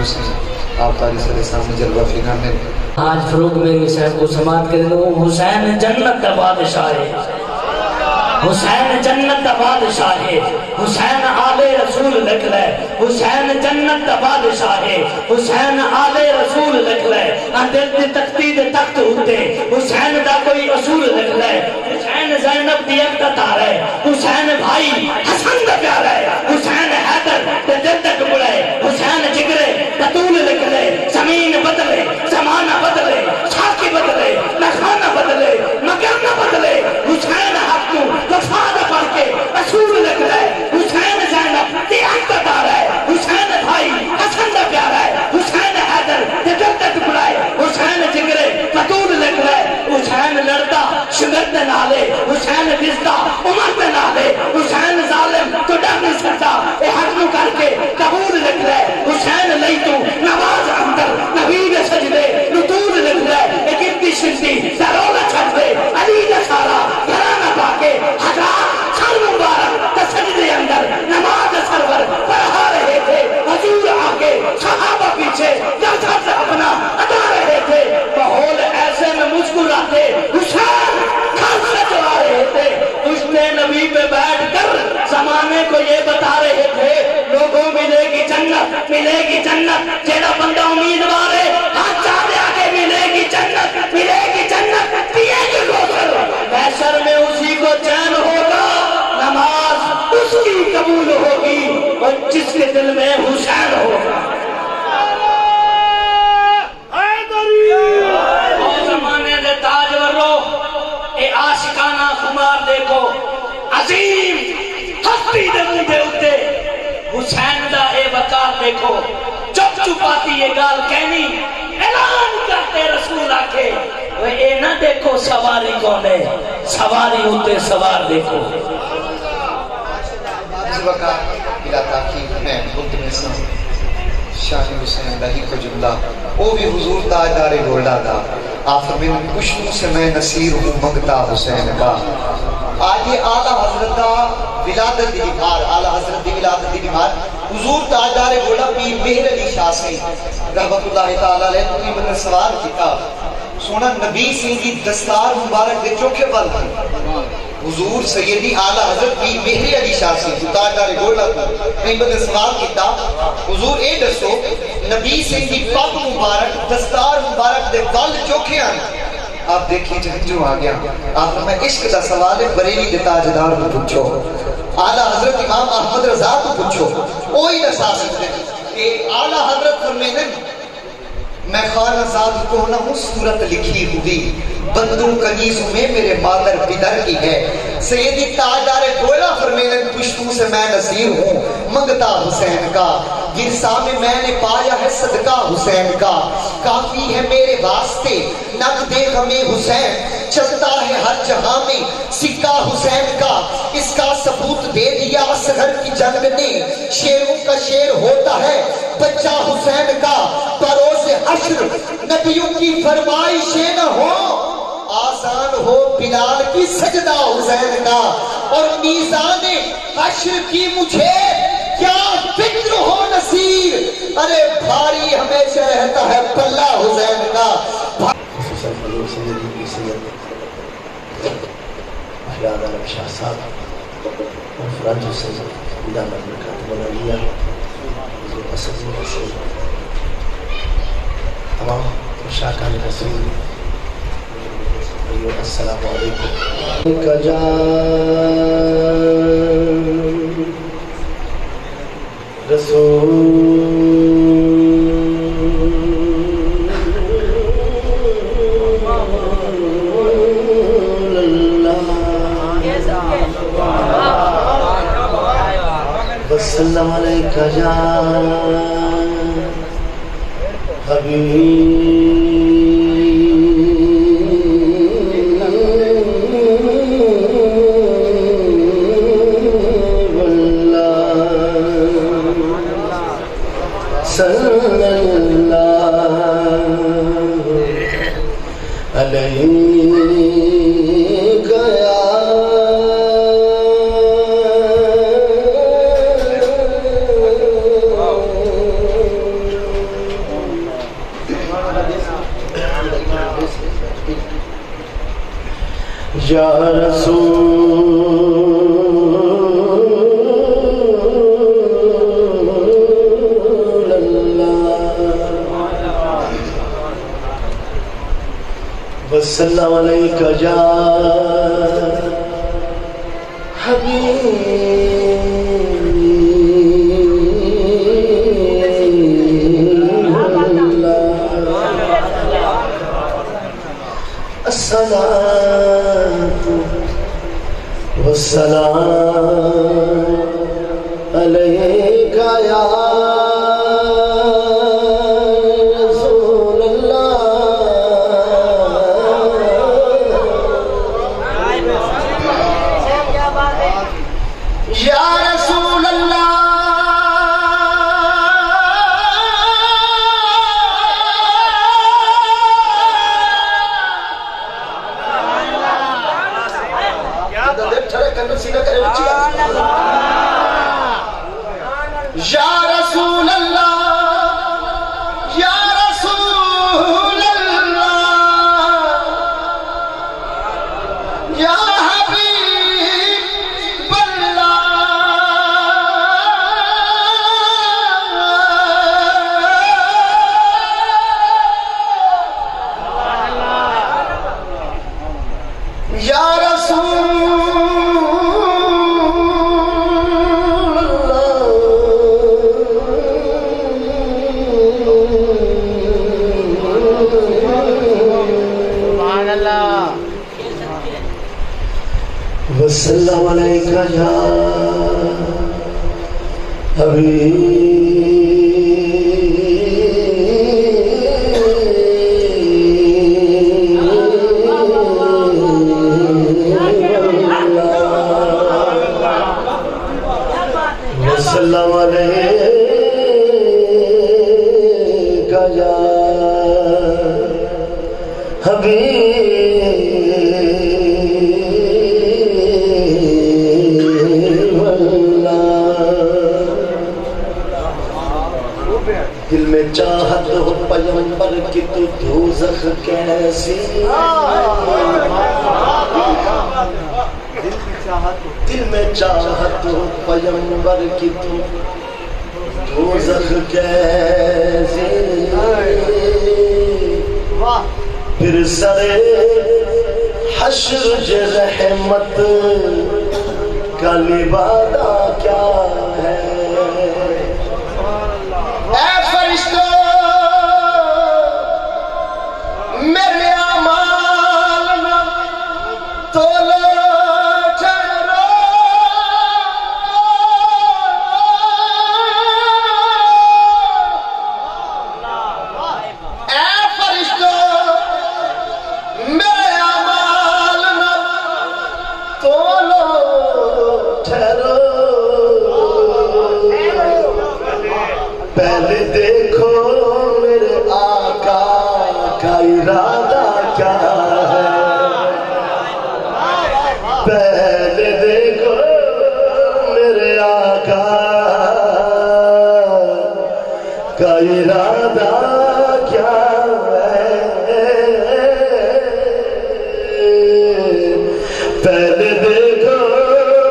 جو سے آپ تاری سر سامنے جلوہ فکر نے آج فروغ میری صاحب کو سماعت کریں دو حسین جنت کا بادشاہ ہے حسین جنت کا بادشاہ ہے حسین آل رسول لکھ لے حسین جنت کا بادشاہ ہے حسین آل رسول لکھ لے دل دی تختی دے تخت ہوتے حسین دا کوئی اصول لکھ لے حسین زینب دی اقتدار ہے حسین بھائی حسن دا پیار ہے حسین حیدر دے دل تک بڑھائے حسین جگرے بطول لکھ لے زمین بدلے زمانہ بدلے ساکی بدلے نخانہ بدلے مگر نہ بدلے حسین حق کو وفادہ پڑھ کے رسول لکھ لے حسین زینب دی اقتدار ہے حسین بھائی حسن دا پیار ہے حسین حیدر دے دل تک بڑھائے حسین جگرے بطول لکھ لے حسین لڑتا شگرد نالے حسین بزدہ عمر دے نالے حسین ظالم تو ڈر نہیں سکتا اے حق نو کر کے قبول لکھ لے حسین لئی تو نواز اندر نبی دے سجدے نطول لکھ لے اے کتنی شنتی سرولا چھٹ دے علی دا سارا گھرانا پاکے حضرات سر مبارک تا سجدے اندر نماز سرور پڑھا رہے تھے حضور آگے صحابہ پیچھے جلسہ سے اپنا ادا رہے تھے ماحول ایسے میں مسکراتے حسین گھر سے چلا رہے تھے پشتے نبی پہ بیٹھ کر زمانے کو یہ بتا رہے تھے لوگوں ملے گی جنت جیڑا بندہ امیدوار ہے ہاتھ چاہتے آگے ملے گی جنت پیے گی کوثر محشر میں اسی کو چین ہوگا نماز اس کی قبول ہوگی اور جس کے دل میں حسین ہوگا زمانے دے تاجورو اے عاشقانہ خمار دیکھو عظیم ہستی دے منہ دے اتے حسین دا اے وقار دیکھو چپ چپاتی یہ گال کہنی اعلان کرتے رسول آکے وہ اے نہ دیکھو سواری کون ہے سواری ہوتے سوار دیکھو اس وقت بلا تاکید میں خود میں سن شاہ حسین دہی کو جملہ وہ بھی حضور تاجدار گولڈا تھا آخر میں کشتوں سے میں نصیر ہوں منگتا حسین کا آج یہ اعلیٰ حضرت کا ولادت دی بھار اعلیٰ حضرت دی ولادت دی بھار حضور تاجدار گولڈا پیر مہر علی شاہ سے رحمت اللہ تعالیٰ علیہ تقریباً سوال کیا سونا نبی سنگھ کی دستار مبارک دے چوکے بل حضور سیدی اعلیٰ حضرت پیر مہر علی شاہ سے تاجدار گولڈا کو تقریباً سوال کیا حضور اے دسو نبی سنگھ کی پاک مبارک دستار مبارک دے بل چوکے آنے آپ دیکھیں جو آ گیا آپ میں عشق دا سوال بریلی دے تاجدار کو پوچھو اعلیٰ حضرت امام احمد رضا کو پوچھو وہی نہ سا سکتے کہ اعلیٰ حضرت فرمینے میں خانہ زاد کو نہ ہوں صورت لکھی ہوئی بندوں کنیزوں میں میرے مادر پدر کی ہے سیدی تاجدار گولڈا فرمینے پشتوں سے میں نصیر ہوں منگتا حسین کا گرسا میں نے پایا ہے صدقہ حسین کا کافی ہے میرے واسطے نق دے ہمیں حسین چلتا ہے ہر جہاں میں سکہ حسین کا اس کا ثبوت دے دیا اصغر کی جنگ نے شیروں کا شیر ہوتا ہے بچہ حسین کا بروز حشر نبیوں کی فرمائشیں نہ ہو آسان ہو بلال کی سجدہ حسین کا اور میزان حشر کی مجھے کیا فکر ہو نصیر ارے بھاری ہمیشہ رہتا ہے پلہ حسین کا خصوصاً حضور سیدی کی سید احیاد علم شاہ صاحب اور فرانج حسین ادامت برکات مولالیہ حضور اسد حسین تمام مشاکان رسول السلام علیکم کا جان رسول اللہ وسلم علیکہ یا حبیب صلی اللہ علیہ یا رسول اللہ وسلم علیک یا حبیب اللہ الصلاۃ والسلام علیک یا رسول اللہ یا رسول اللہ یا رسول اللہ یا رسول اللہ یا حبیب اللہ یا رسول وسلم علیک یا حبیب وسلم علیک یا حبیب دل میں چاہت ہو پیغمبر کی تو دوزخ کیسی دل میں چاہت ہو پیغمبر کی تو دوزخ کیسی پھر سرے حشر رحمت کا لبادہ کیا ہے پہلے دیکھو میرے آقا کا ارادہ کیا ہے پہلے دیکھو میرے آقا کا ارادہ کیا ہے پہلے دیکھو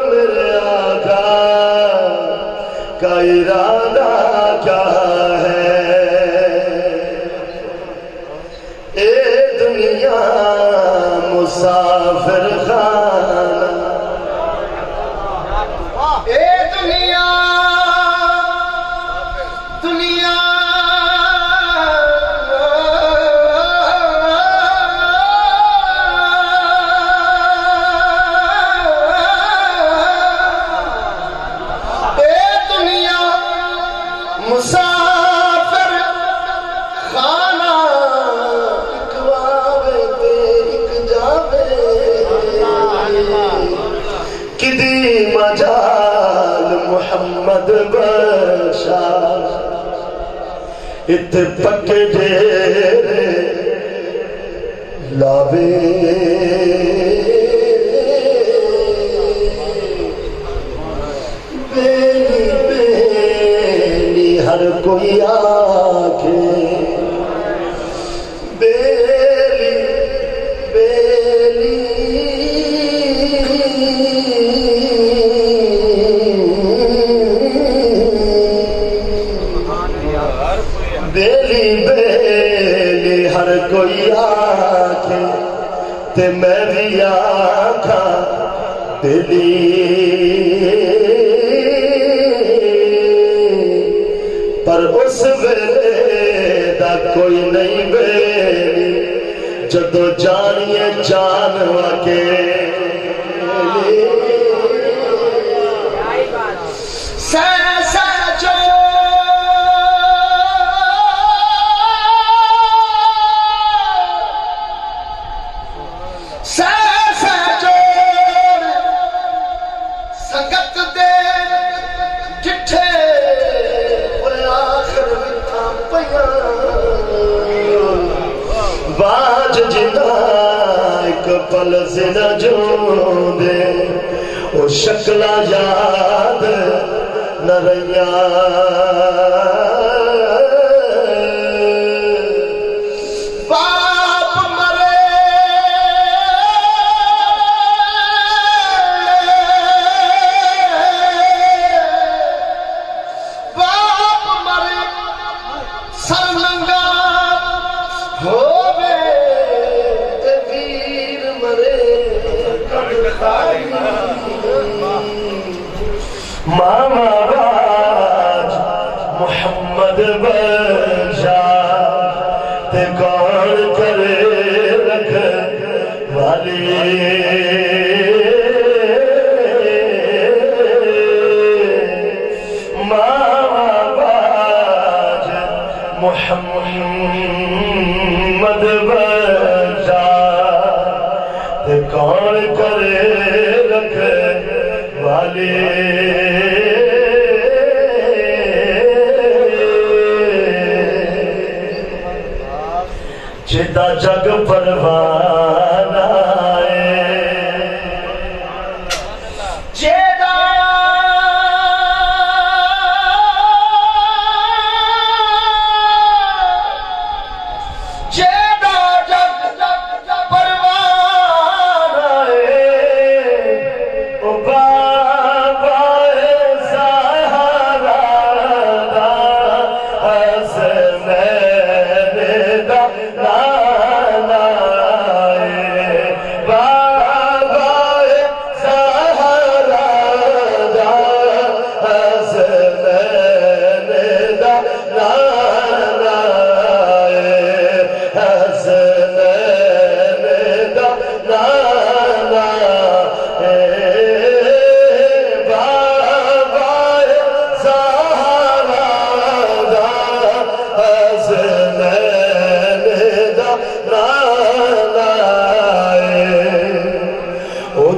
میرے آقا کا ارادہ کیا ہے اے دنیا مسافر خانہ اے دنیا دنیا مسافر خانہ ایک واوے تے ایک جاوے کدی مجال محمد بشار ات پکے ڈیرے لاوے ہر کوئی آنکھیں بیلی بیلی بیلی بیلی ہر کوئی آکھے تے میں بھی آکھا بیلی پر اس ویلے دا کوئی نہیں بیلی جدو جانیے جانوا کے پل زنا جو دے او شکلہ یاد نہ رہیا باپ مرے باپ مرے سر ننگا ہووے ماما باج محمد بشا تے کون کرے رکھ والی ماما باج محمد بشا تے کون کرے رکھ والی جدا جگ پروانہ ہے جدا جگ پروانہ ہے او بابا سہارا دا حسنین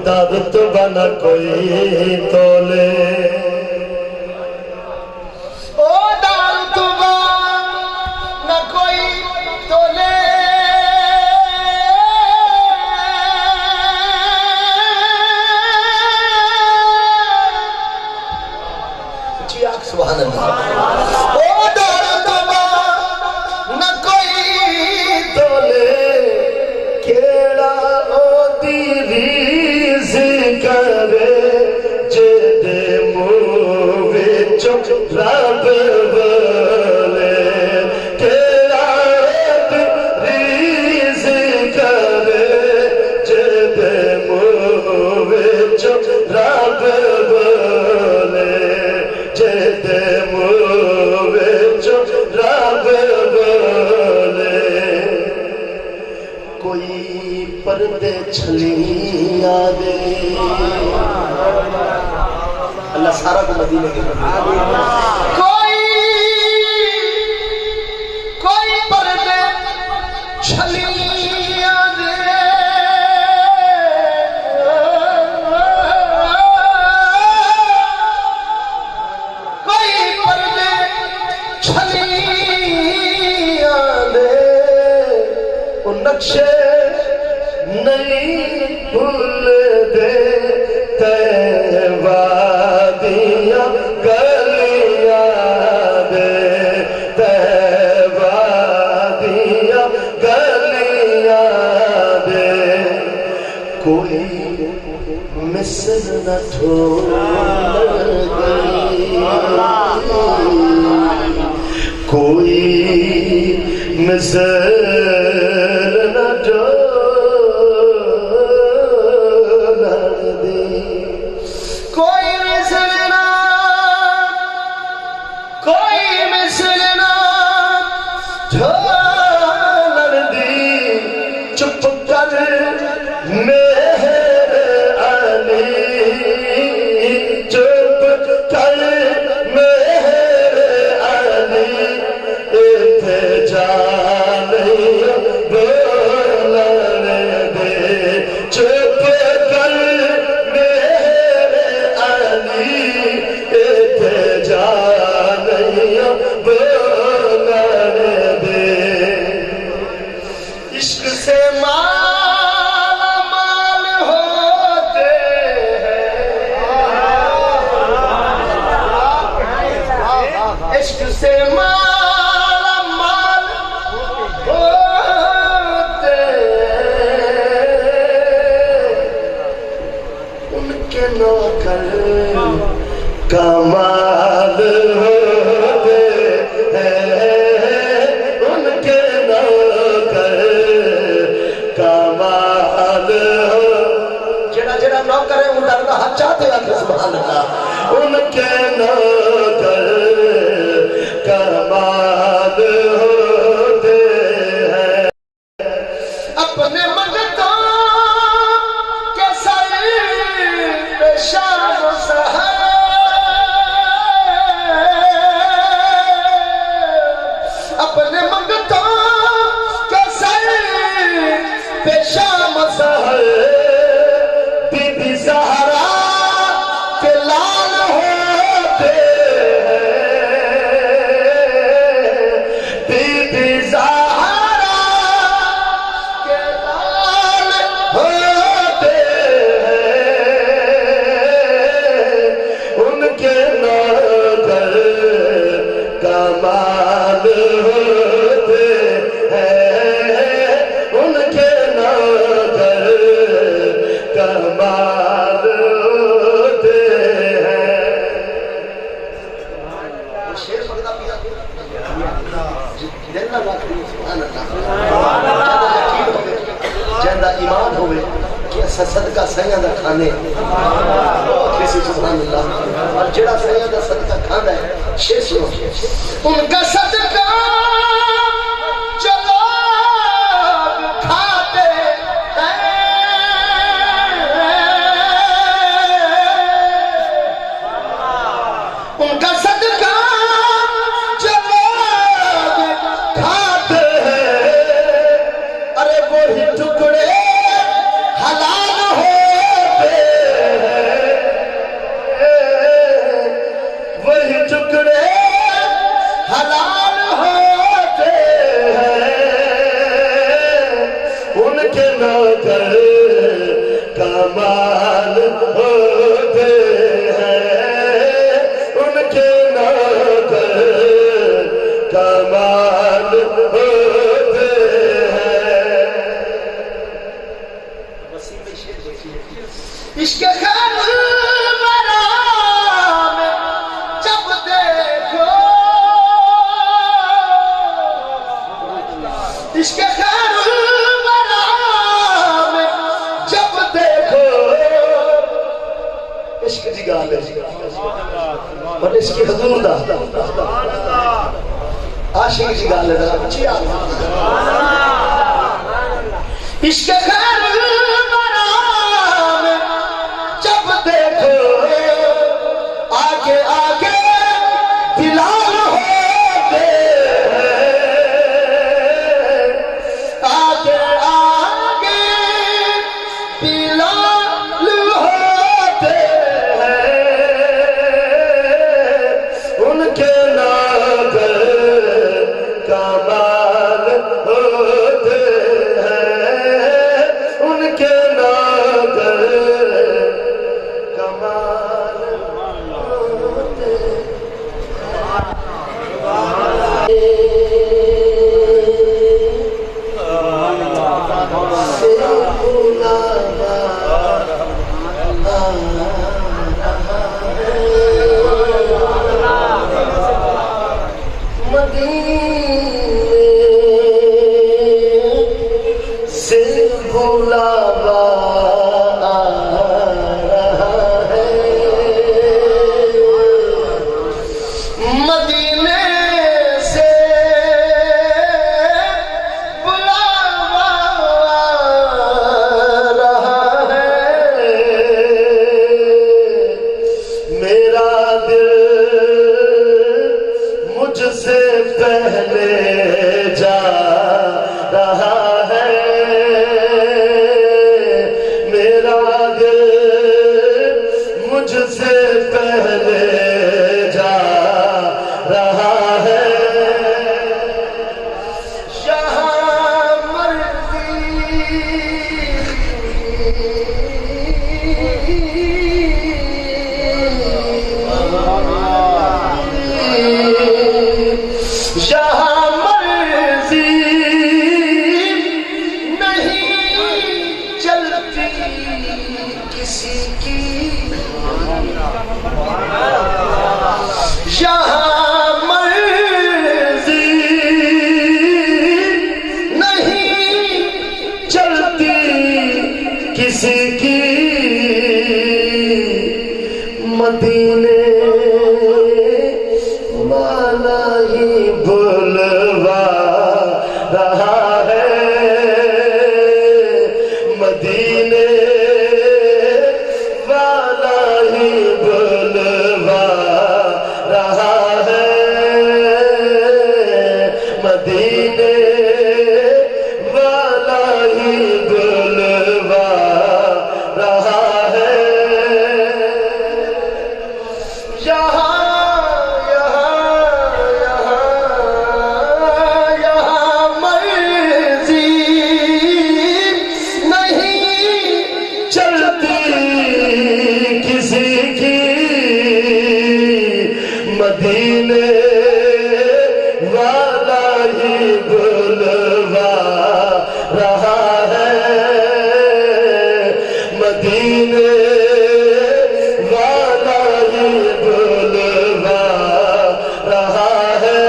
دا رتبہ نہ کوئی تولے او دا رتبہ نہ کوئی تولے جی آکھ سبحان اللہ او دا رتبہ نہ کوئی تولے کیڑا او دیوی کرے جدے مووے چک رب بولے تیرا ریز کرے جدے مووے چک رب بولے جدے مووے چک رب بولے کوئی پردے چھلی آدے اللہ سارا کو مدینے کے کوئی پردے چھلی آدے کوئی پردے چھلی آدے وہ نقشے نہیں بھول دے تے وادیاں گلیاں دے تے وادیاں گلیاں دے کوئی مثل نہ ڈھول گئی کوئی نظر نہ ڈالن دے کوئی مثل نہ ڈالن دی چپ کر میرے علی چپ کر میرے علی اتھے جانے بولن دے چپ کر میرے علی اتھے جانے بولن دے عشق سے مالا مال ہوتے ہیں عشق سے مالا مال ہوتے ہیں ان کے نوکر کمال ہوتے ہیں ان کے نوکر کمال جڑا جڑا نوکر ہے وہ ڈردا ہاتھ چاہتے ہیں سبحان اللہ ان کے نوکر کمال ہوتے ہیں اپنے منگتوں کے سر پہ شام و سحر اپنے منگتوں کے سر پہ شام و سحر بی بی زہرا کے لال ہوتے ہیں بی بی زہرا کے لال ہوتے ہیں ان کے نوکر کمال ہوتے ہیں ان کے نوکر کمال ہوتے ہیں شیر پڑھتا پیا دل نہ باقی سبحان اللہ جہاں ایمان ہوئے کہ اسا صدقہ سیاں دا کھانے کسی سبحان اللہ اور جڑا سیاں دا صدقہ کھانا ہے شیر سنو ان کا صدقہ چلو کھاتے ہیں ان کا صدقہ چلو کھاتے ہیں ارے وہی ٹکڑے حلال ہوتے ہیں وہی ٹکڑے حلال ہوتے ہیں ان کے نوکر کمال ہوتے ہیں ان کے نوکر کمال ہوتے ہیں عشق خیر ورا میں جب دیکھو عشق خیر ورا میں جب دیکھو عشق دی گال ہے اور عشق حضور دا عاشق دی گال ہے اچھی عشق خیر ورا میں جب دیکھو آگے آگے بلال ہوتے ہیں آگے آگے بلال ہوتے ہیں ان کے نوکر کمال ہوتے ہیں ان کے نوکر کمال ہوتے مدینہ کسی کی مدینے والا ہی بلوا رہا ہے، مدینے والا ہی بلوا رہا ہے، مدینے والا ہی بلوا رہا ہے، یہاں مرضی نہیں چلتی کسی کی، مدینے والا ہی بلوا رہا ہے، مدینے والا ہی بلوا رہا ہے،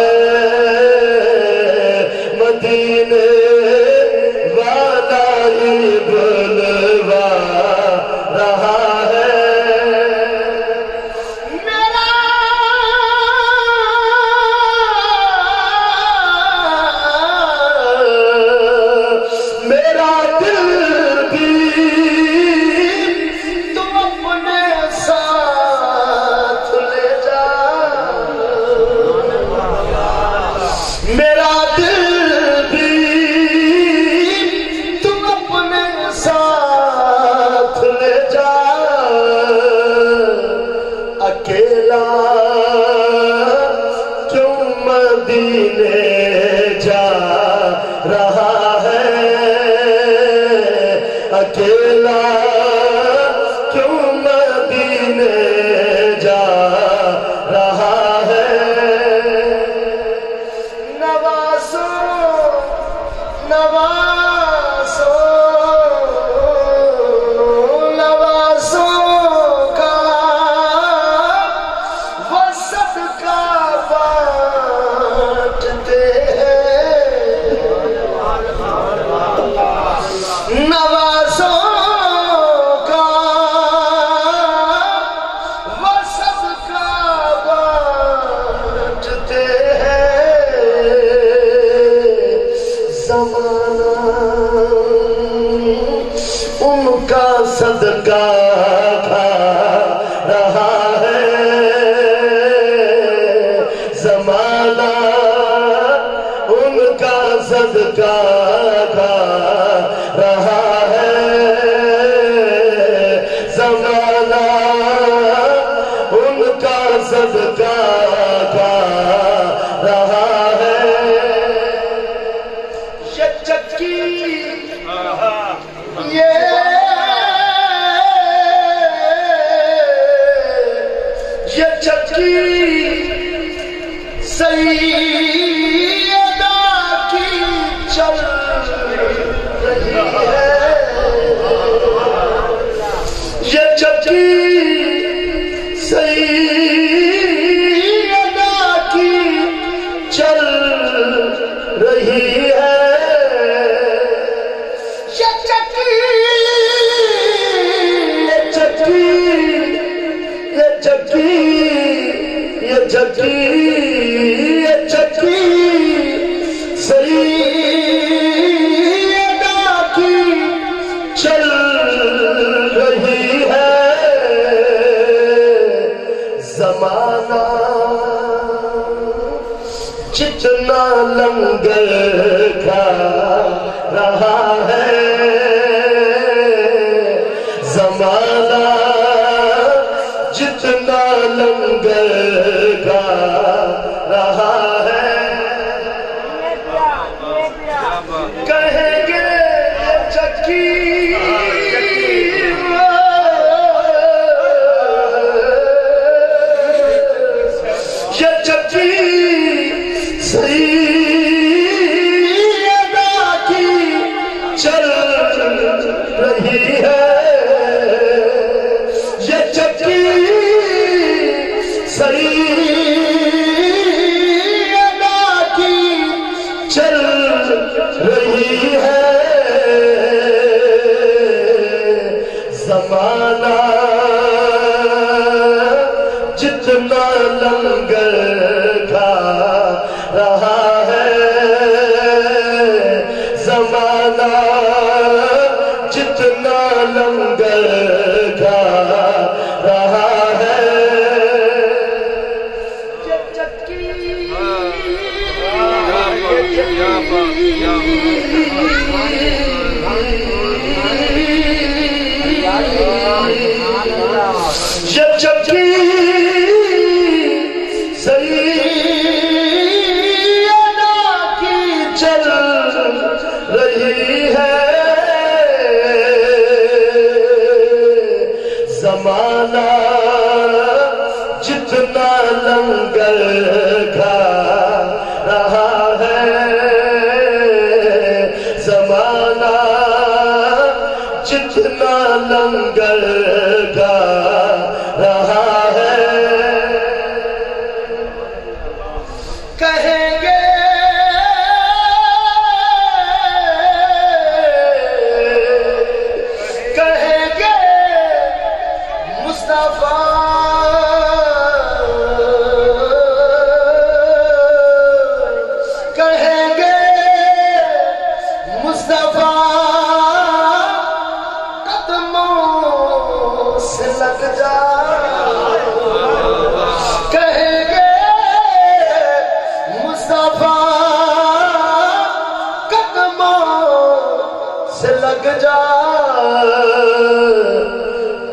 مدینے والا ہی بلوا رہا ہے، میرا دل بھی تو اپنے ساتھ لے جا، میرا دل بھی تو اپنے ساتھ لے جا، اکیلا کیوں مدینے جا رہا ہے، اکیلا کیوں مدینے جا رہا ہے، نوازو نوازو نوازو کا وہ صدقہ بانٹتے ہیں، نوازوں کا وہ صدقہ بانٹتے ہیں، زمانہ ان کا صدقہ کھا رہا ہے، زمانہ ان کا صدقہ کھا رہا ہے، زمانہ ان کا صدقہ کھا رہا ہے، یہ چکی یہ چکی سیدہ کی چل رہی ہے، یہ چکی سیدہ کی چل رہی ہے، یہ چکی یہ چکی یہ چکی یہ چکی یہ چکی سیدہ کی چل رہی ہے، زمانہ جتنا لنگر کھا رہا ہے، زمانہ جتنا لنگر کھا رہا ہے، کہیں گے یہ چکی یہ چکی سیدہ کی چل رہی ہے، یہ چکی سیدہ کی چل رہی ہے، زمانہ جتنا لنگر کھا رہا ہے، زمانہ جتنا لنگر کھا رہا ہے، یہ چکی سیدہ کی چل رہی ہے، زمانہ جتنا لنگر کھا رہا ہے، زمانہ جتنا لنگر کھا رہا ہے، کہیں گے مصطفیٰ کہیں گے مصطفیٰ قدموں سے لگ جا، کہیں گے مصطفیٰ قدموں سے لگ جا،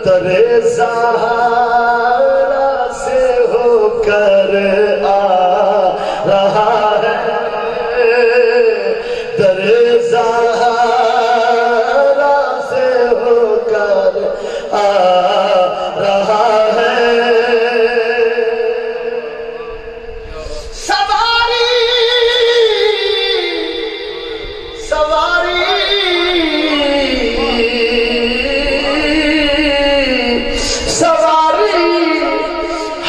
ترے زہرا سے ہو کر آ رہا ہے، ترے زہرا سے ہو کر آ رہا ہے، سواری سواری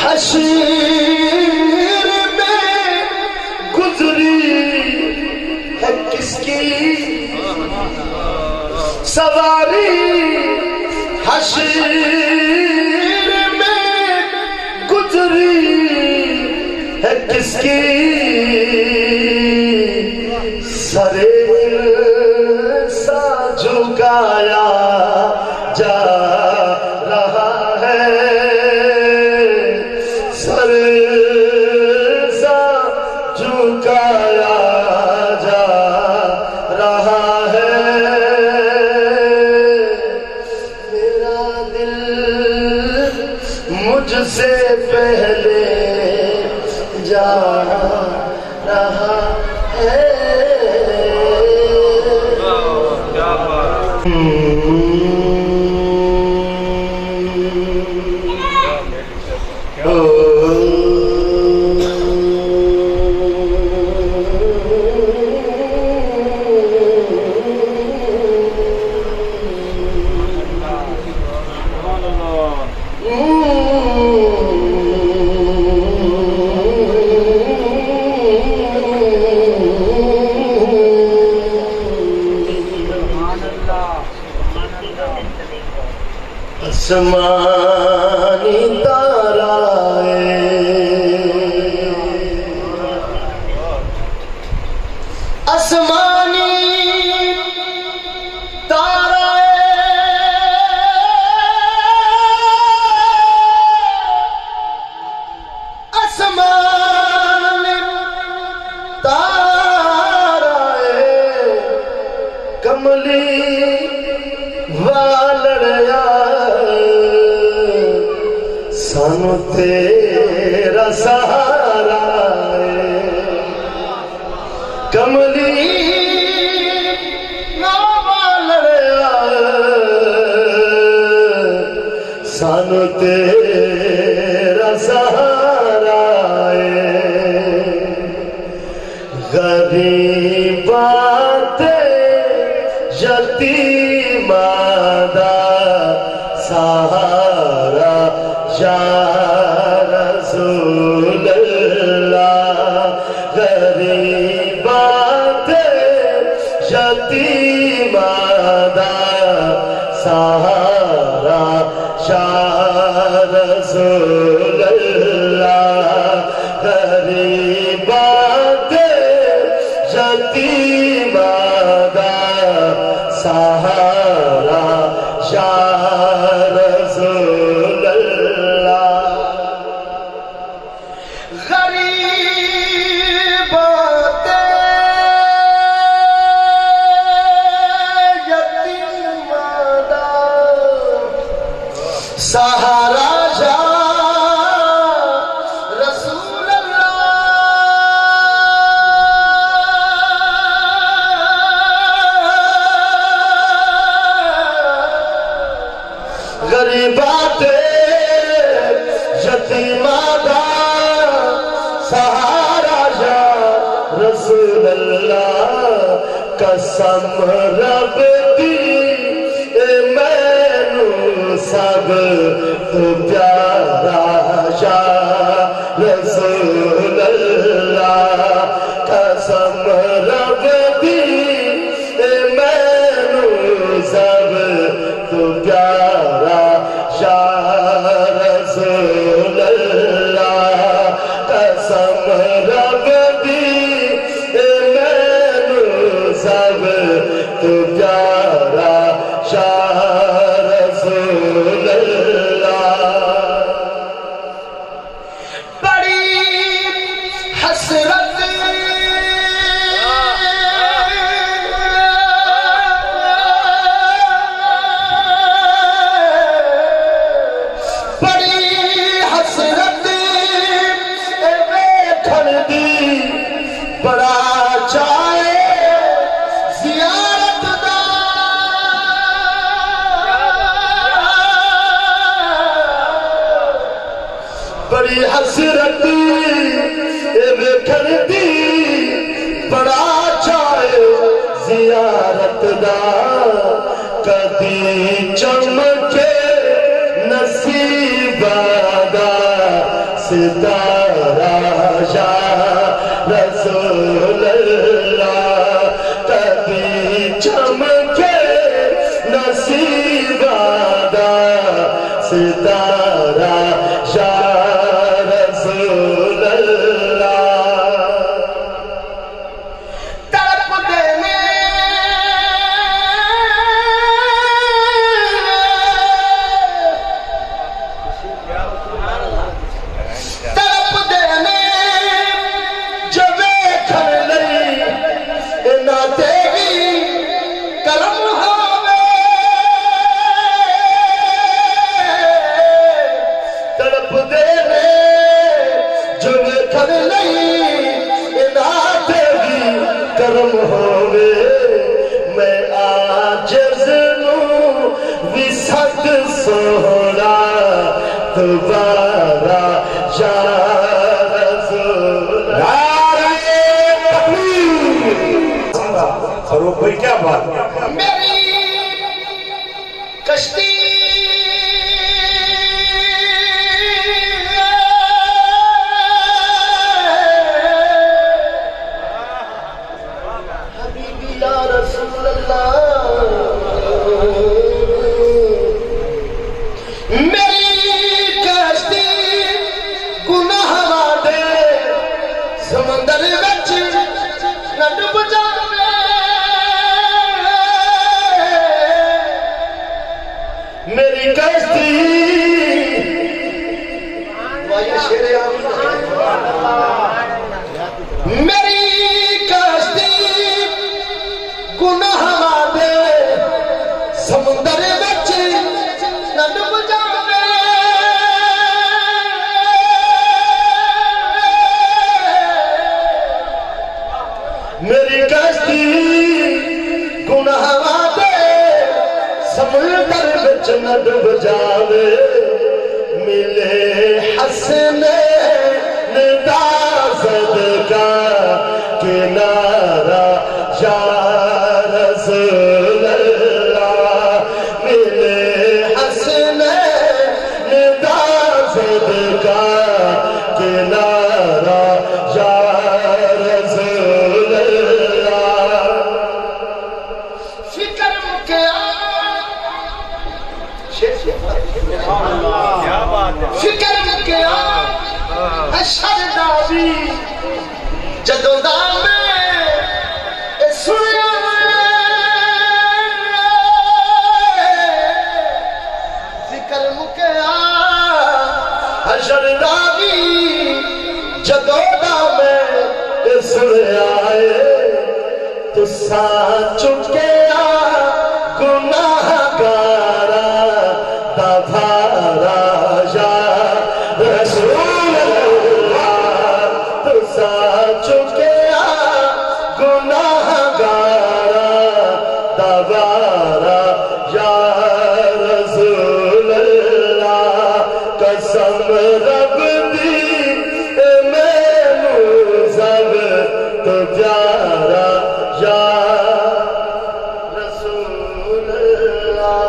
حشیر میں گزری ہے کس کی، سواری حشیر میں گزری ہے کس کی، سرے سا جھکایا جا رہا ہے، سر سا جھکایا جا رہا ہے، میرا دل مجھ سے پہلے جا رہا ہے، آسمانی تارا آسمانی تارا آسمانی تارا کملی والڑیا سانو تیرا سہارا کملی والڑیا سانو تیرا سہارا غریبات یتیماں دا سہارا یا رسول اللہ، غریبات یتیماں دا سہارا شاہ رسول اللہ غریبات یتیم دا سہارا شاہ رسول اللہ غریبات یتیم دا سہارا غریبات یتیمہ دا سہارا یا رسول اللہ قسم رب دی مینو سب تو پیارا یا رسول اللہ قسم رب دی مینو سب تو پیارا شاہ رسول اللہ قسم رب دی مینو سب تو پیارا شاہ رسول اللہ بڑی حسرت بڑا چاہے زیارت دا بڑی حسرت ویکھن دی بڑا چاہے زیارت دا کدی چمکے نصیب دا ستارہ یا رسول اللہ کبھی چمکے نصیب دا ستارہ یا رسول اللہ تڑپ دینے تڑپ دینے کرم ہووے میں عاجز نوں وسعت سونا دوبارہ یا رسول فروخ بھائی کیا بات میری کشتی سمندر وچ نہ ڈوب جاوے میری کشتی میری کشتی گناہ دے سمندر وچ نہ ڈوب جاوے میری کشتی گناہ دے سمندر وچ نہ ڈوب جاوے ملے حسنین دا صدقہ کنارہ یا رسول اللہ ملے حسنین دا صدقہ کنارہ یا رسول اللہ فکر مکیا سا چکیا گناہگارا تبھارا یا رسول اللہ تو سا چکیا گناہگارا تبھارا یا رسول اللہ قسم رب دی میں سب تو پیارا یا رسول اللہ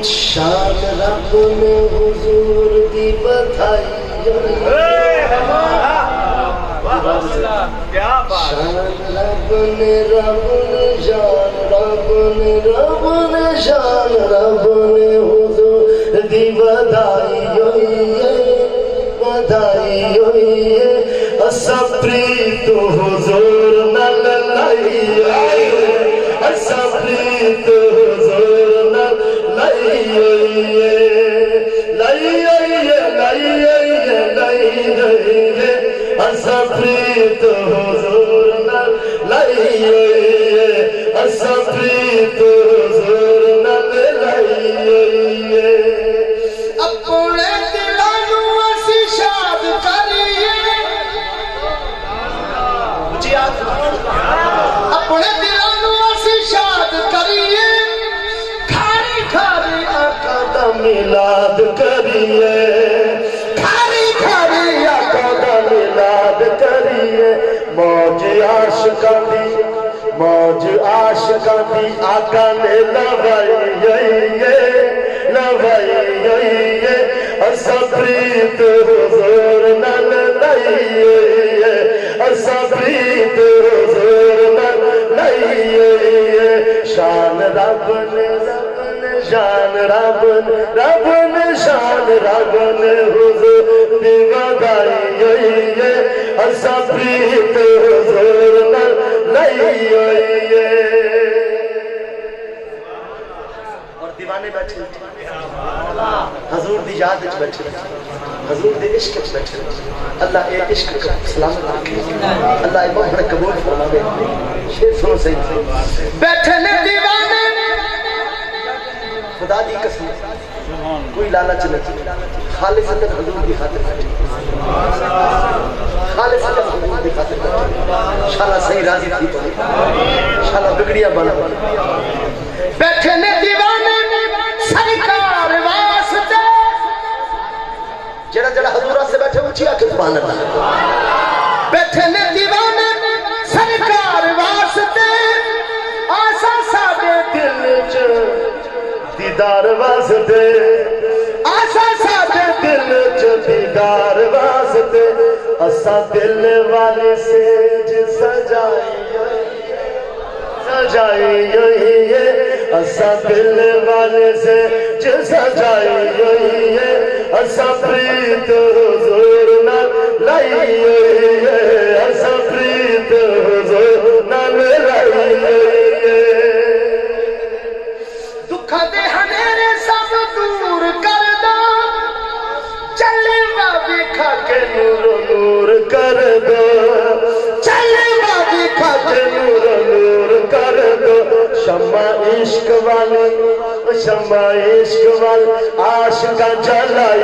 شان رب نے حضور دی بدھائی شان رب نے شان رب نے شان رب نے حضور دی بدھائی ہوئی ہے اساں پریت حضور نال لائی اساں پریت حضور نال لائی اساں پریت حضور نال لائی اساں پریت حضور نال لائی اپنے دلاں نوں اسی شاد کریے اپنے دلاں نوں اسی شاد کریے کھاری کھاری آقا دا میلاد کریے کھاری کھاری آقا دا میلاد کریے موج عاشقاں دی آقا نے لوائی اساں پریت حضور نال لائی اساں پریت حضور نال لائی شان رب نے شان رب نے شان رب نے حضور دی بدھائی اساں پریت حضور نال لائی اور دیوانے بیٹھے حضور دی یاد وچ بیٹھے حضور دے عشق وچ بیٹھے اللہ اے عشق کو سلامت رکھے اللہ اے محبت قبول فرماوے شیر سنو صحیح بیٹھے نے دیوانے خدا دی قسم کوئی لالچ نہیں خالصتاً حضور دی خاطر بیٹھے خالصتاً حضور دی خاطر بیٹھے انشاءاللہ صحیح راضی تھی پڑے انشاءاللہ بگڑیاں بنا بیٹھے نے دیوانے سرکار واسطے جڑا حضور سے بیٹھے اچھی آکے سبحان اللہ بیٹھے نے دیوانے سرکار واسطے آسا ساڈے دل چ دیدار واسطے آسا ساڈے دل چ دیدار واسطے اسا دل والے سیج سجائی اسا دل والے سے سجائی اسا پریت حضور نال لائی اسا پریت حضور نال لائی دکھا دے ہنیرے سب دور کر دو چلے بابی کھا کے نور کر دو چلے بابی کھا کے نور کر دو شمع عشق والی عاشقاں جلائی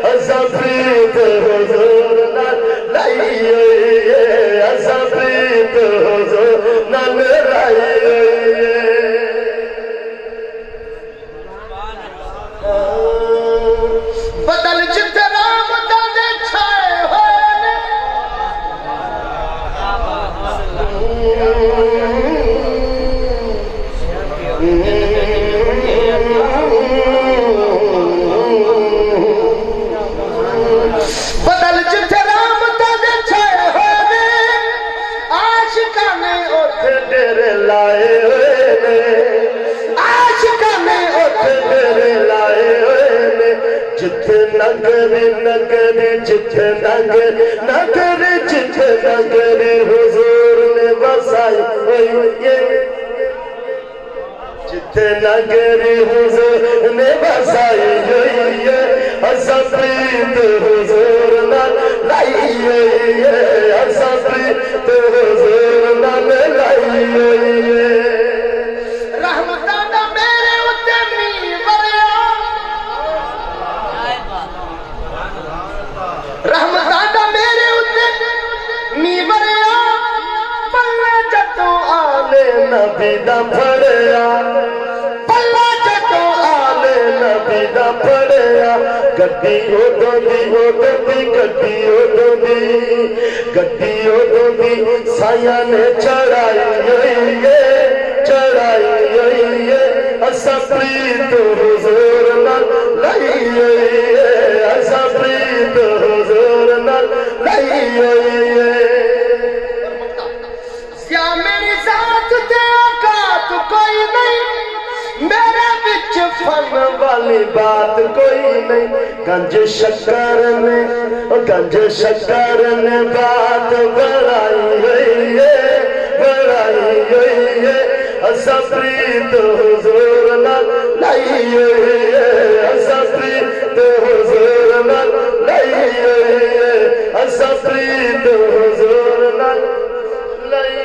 اساں پریت حضور نال لائی اساں پریت حضور نال لائی بدل جتے رام دے چھائے ہوئے بدل جتے رام دے چھائے ہوئے عاشقاں نے اوتھے ڈیرے لائے ہوئے عاشقاں نے اوتھے ڈیرے لائے ہوئے جتھے نگری جتھے نگری حضور نے بسائی ہوئی جتھے نگری حضور نے بسائی ہوئی اسا پریت حضور نال لائی ہوئی ہے اسا پریت حضور نال لائی ہوئی ہے رحمتاں دا میرے اُتے می وریا رحمتاں دا میرے اُتے می وریا پلے جتوں آلے نبی دا پھڑیا پلے جتوں آلے نبی دا پھڑیا گڈی اودوں دی گڈی اودوں دی سایاں نے چڑھائی ہوئی ہے اسا پریت حضور نال لائی ہوئی ہے اسا پریت حضور نال لائی ہوئی ہے یا میری ذات تے اوقات کوئی نہیں میرے وچ فن والی بات کوئی نہیں گنج شکر نے بات بڑھائی ہوئی ہے اسا پریت حضور نال لائی ہوئی ہے اسا پریت حضور نال لائی ہوئی ہے اسا پریت حضور نال لائی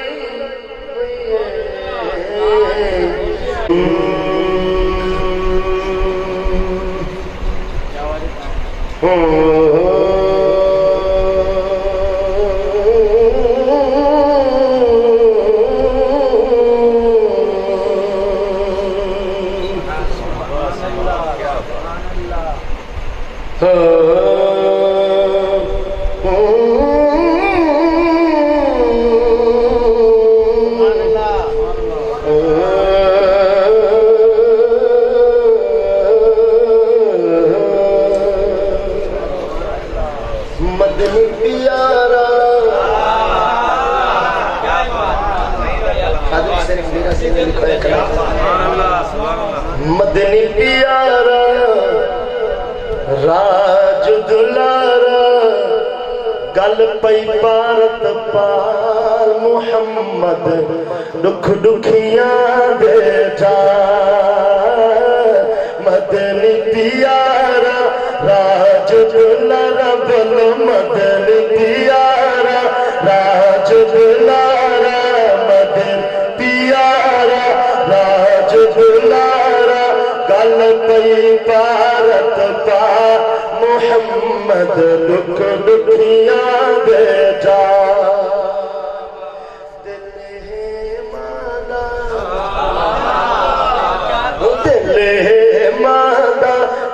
مدنی پیارا مدنی پیارا راج دلارا گل پئی پارت پال محمد دکھ دکھیاں دے جا مدنی پیارا راج دلارا بولو مدنی پیارا راج دلارا مدن پیارا راج دلارا گل پئی پارت پا محمد دکھ دکھیاں دے جا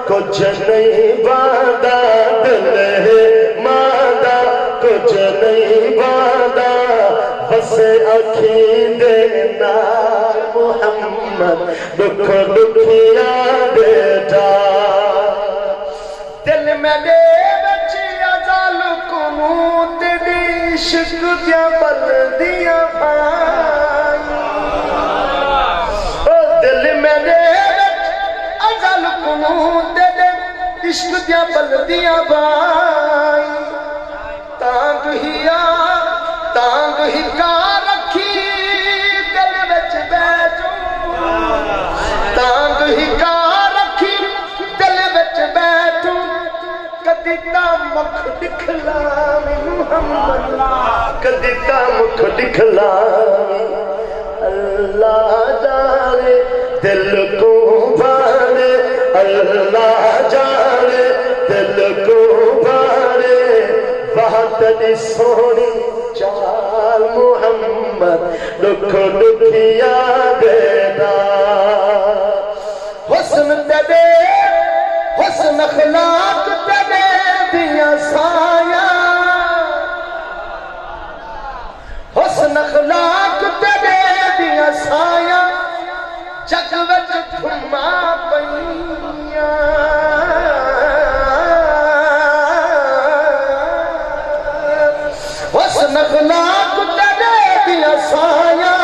کچھ نہیں باندھا دل ہے ماندہ کچھ نہیں باندھا بس اکھیں دینا محمد دکھ دکھیاں دے جا دل میں دے بچی ازال کنوت دی عشق دیا بلدیاں بھائی دل میں دے ازال کنوت عشق دیا بلدیاں بائی تانگ ہی کا رکھی دل وچ بیٹھوں تانگ ہی کا رکھی دل وچ بیٹھوں کدی مکھ دکھلاویں محمد کدی مکھ دکھلاویں اللہ جانے دل کو بھانے اللہ جانے دل کو بھانے بہت دی سونی چال محمد دکھ دکھیاں دینا حسن تیرے حسن اخلاق تیرے دیا سایاں حسن اخلاق تیرے دیا سایاں جگ وچ تھما پئیاں حسن اخلاق تیرے دیا سایاں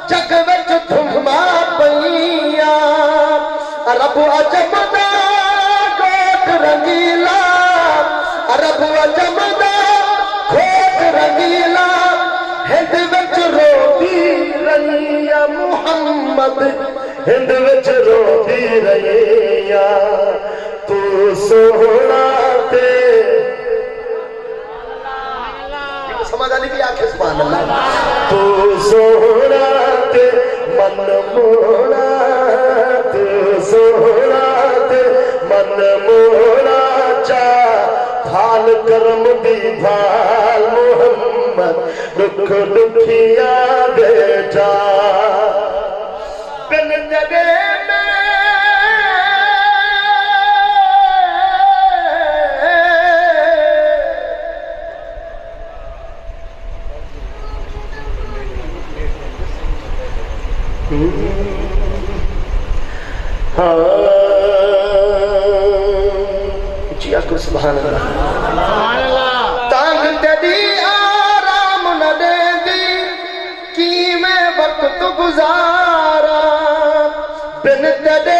جگ وچ تھما پئیاں رب عجب دا کوٹ رنگیلا رب عجب دا کوٹ رنگیلا ہند وچ روتی رہی محمد ہند وچ روتی رہی تو سونا تے سمجھ آلی بھی آنکھیں سبحان اللہ تو سونا تے من مونا تو سونا تے من مونا چاہ بھال کرم دی بھال محمد دکھ دکھیاں دے جا بن جگے میں جی آپ کو سبحان اللہ تانگ تیری آرام نہ دے دی کی میں وقت گزارا بن تیرے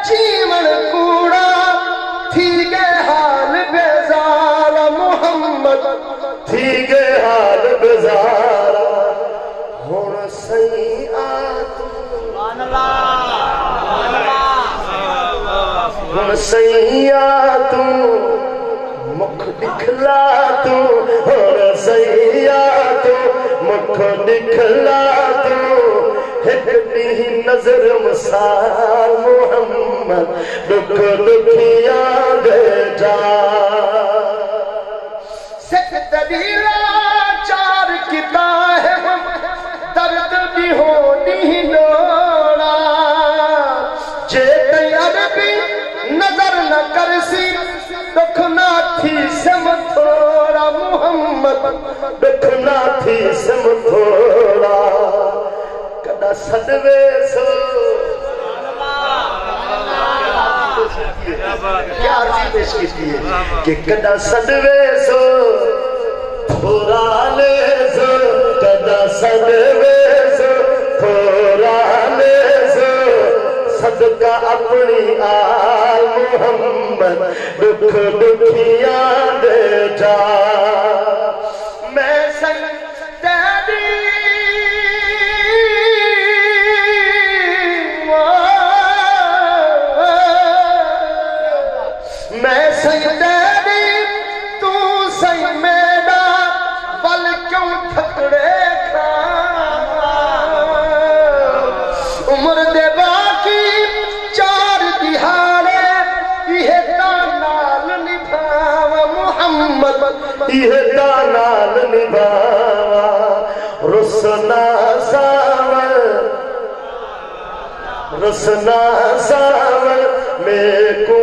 جیون کوڑا تھی گئے حال بیزارا محمد تھی گئے حال بیزارا ہون سیئات ہون سیئات مکھ دکھلا تو ہون سیئات مکھ دکھلا تو ایک بھی نظر مسال محمد دکھ دکھیاں دے جا سکت دیلا چار کتاب درد بھی ہونی لوڑا جیتے عربی نظر نہ کرسی دکھنا تھی سم تھوڑا محمد دکھنا تھی سم تھوڑا کدا صدوے سو کیا عرضی پیش کی ہے کہ کدا صدوے سو تھوڑا لے سو کدا صدوے سو تھوڑا لے سو صدقہ اپنی آل محمد دکھ دکھیاں دے جا میں سجدے میں سجدے تو سی میرا بل کیوں تھکڑے کھا عمر دے باقی چار دہاڑے یہ نال نبھاوا محمد یہ نال نبھاوا رسنا ساور رسنا ساور میں کو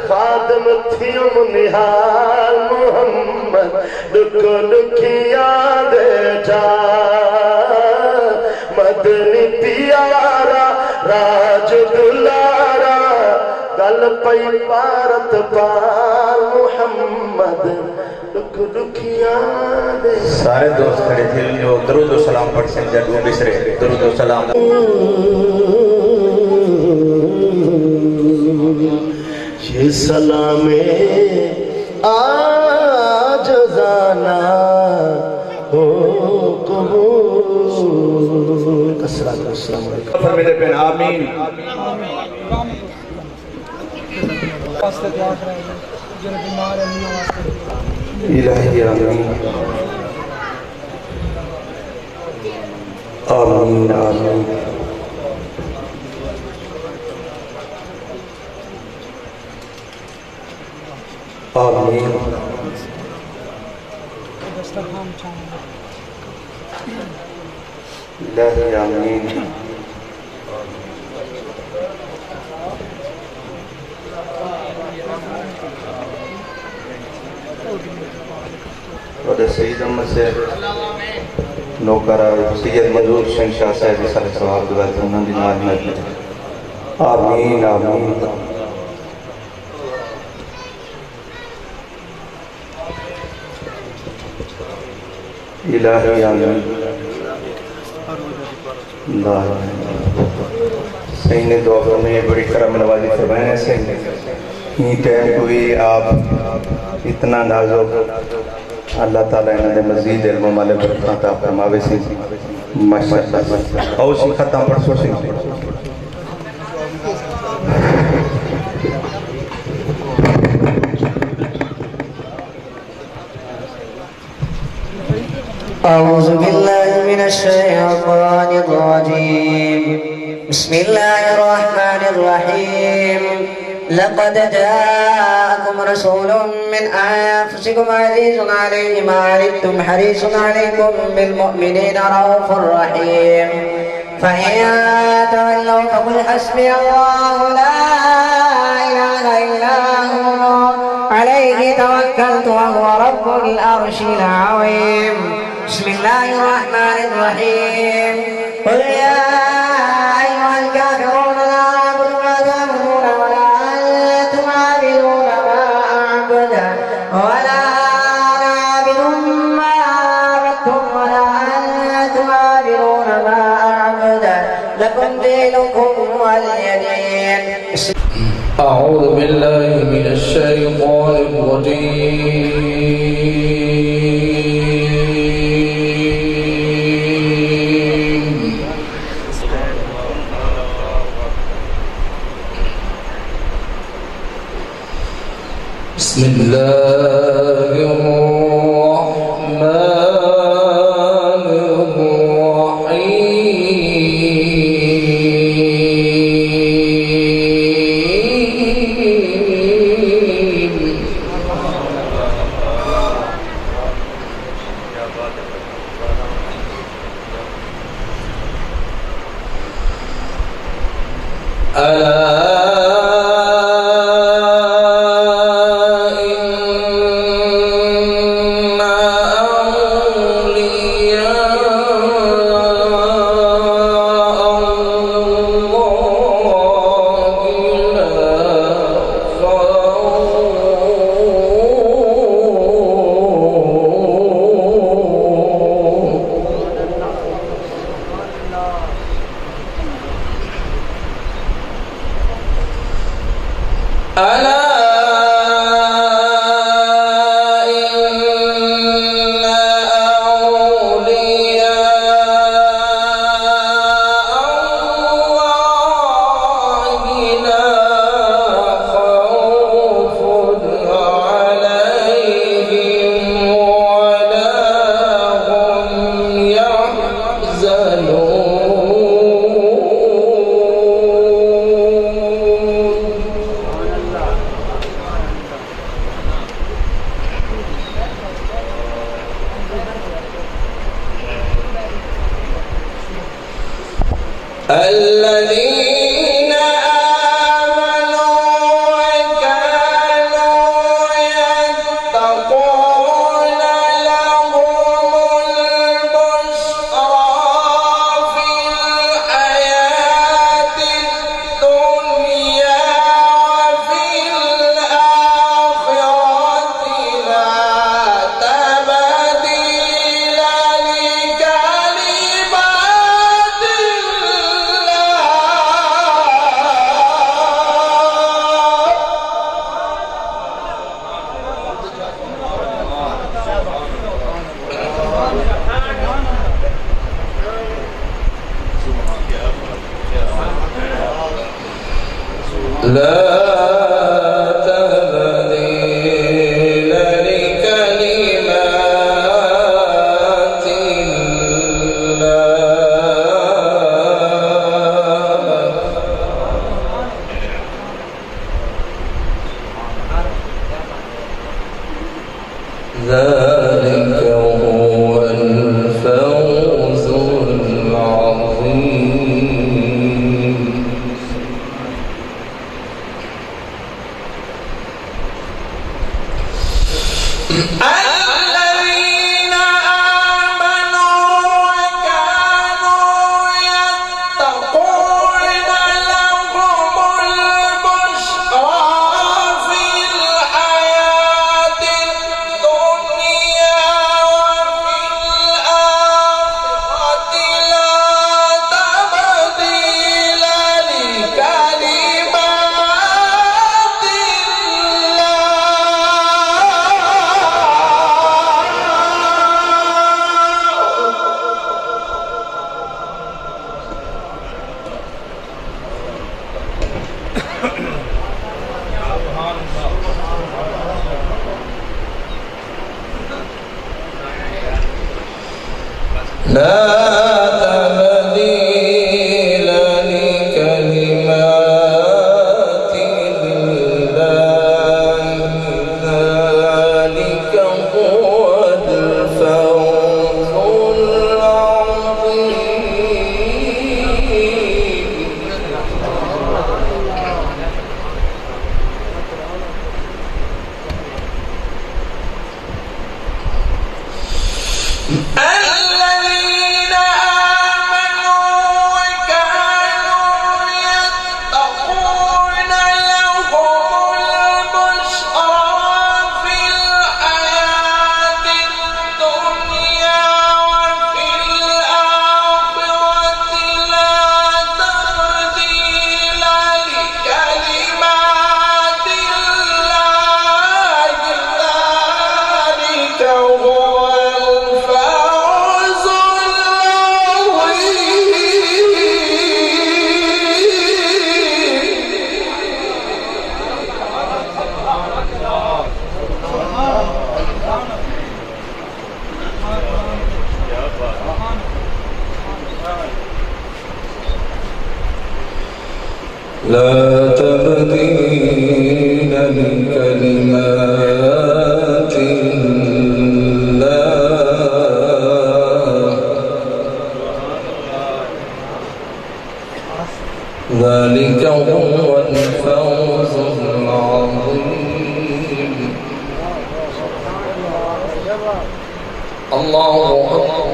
خادم تھیم نحال محمد دکھ دکھیاں دے جا مدنی پیارا راج دلارا گل پئی پارت پال محمد دکھ دکھیاں دے سارے دوست کھڑے تھے جو درود و سلام پڑھ سکتے ہیں جو بسرے درود و سلام یہ سلام آج زانا ہو قبول السلام علیکم فرمیدے پہن آمین الہی آمین آمین آمین آمین الہی آمین اور سید احمد سے نوکر سید منظور سنگھ شاہ صاحب صلی اللہ علیہ وسلم دی نال میں آمین آمین الہی آمین اللہ صحیح نے دعا فرمائے بڑی کرم نوازی فرمائے سے ہی ٹائم کو بھی آپ اتنا نازک اللہ تعالیٰ انہوں نے مزید علم و مال برکات عطا فرماوے سی ماشاءاللہ اور اسی ختم پڑھ سو سی أعوذ بالله من الشيطان الرجيم. بسم الله الرحمن الرحيم. لقد جاءكم رسول من أنفسكم عزيز عليه ما عنتم حريص عليكم بالمؤمنين رؤوف رحيم. فإن تولوا فقل حسبي الله لا إله إلا هو عليه توكلت وهو رب العرش العظيم. بسم الله الرحمن الرحيم. قل يا أيها الكافرون لا أعبد ما تعبدون ولا أنتم عابدون ما أعبد ولا أنا عابد ما عبدتم ولا أنتم عابدون ما أعبد لكم دينكم ولي دين. أعوذ بالله من الشيطان الرجيم. بسم الله الرحمن الرحيم. الذين آمنوا وكانوا يتقون لهم البشرى في الحياة الدنيا وفي الآخرة لا تبديل لكلمات لا تبديل لكلمات الله. ذلك هو الفوز العظيم. الذين آمنوا وكانوا يتقون لهم البشرى في الحياة الدنيا وفي الآخرة لا تبديل لكلمات الله. لا تبديل لكلمات الله ذلك هو الفوز الذين آمنوا وكانوا يتقون لهم البشرى في الحياة الدنيا وفي الآخرة لا تبديل لكلمات الله ذلك هو الفوز لا تبديل لكلمات الله ذلك هو الفوز العظيم الله أكبر